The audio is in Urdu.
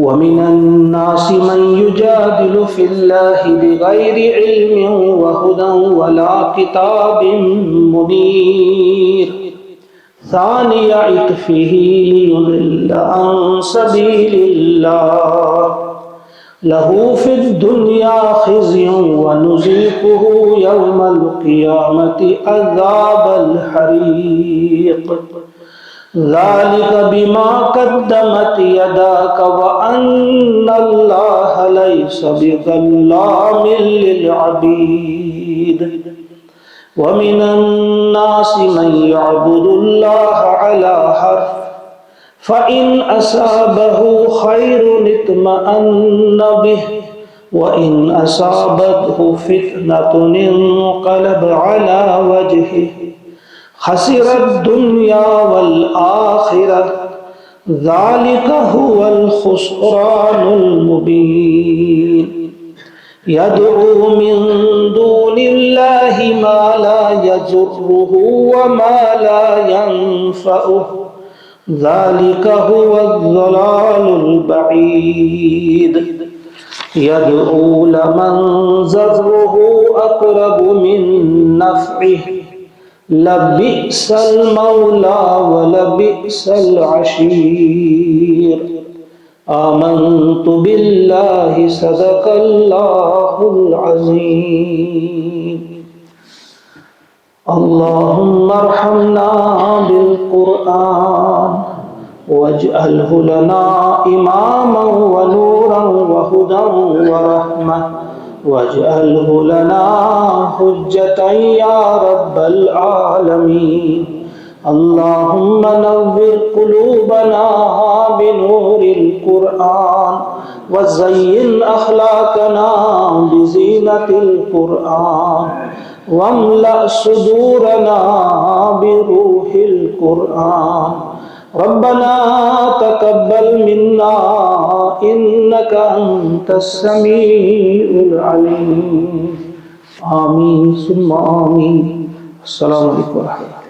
ومن الناس من يجادل في الله بغير علم وهدى ولا كتاب منير ثاني عطفه ليضل عن سبيل الله له في الدنيا خزي ونذيقه يوم القيامة عذاب الحريق ذلك بما قدمت يداك وأن الله ليس بظلام للعبيد ومن الناس من يعبد الله على حرف فإن أصابه خير اطمأن به وإن أصابته فتنة انقلب على وجهه خسر الدنيا والآخرة ذلك هو الخسران المبين يدعو من دون الله ما لا يضره وما لا ينفعه ذلك هو الضلال البعيد يدعو لمن ضره أقرب من نفعه لبئس المولى ولبئس العشير آمنت بالله صدق الله العظيم اللهم ارحمنا بالقرآن واجعله لنا إماما ونورا وهدى ورحمة واجعله لنا حجة يا رب العالمين اللهم نور قلوبنا بنور القرآن وزين أخلاقنا بزينة القرآن واملأ صدورنا بروح القرآن ربنا تقبل منا إنك أنت السميع العليم آمين ثم آمين السلام عليكم ورحمة الله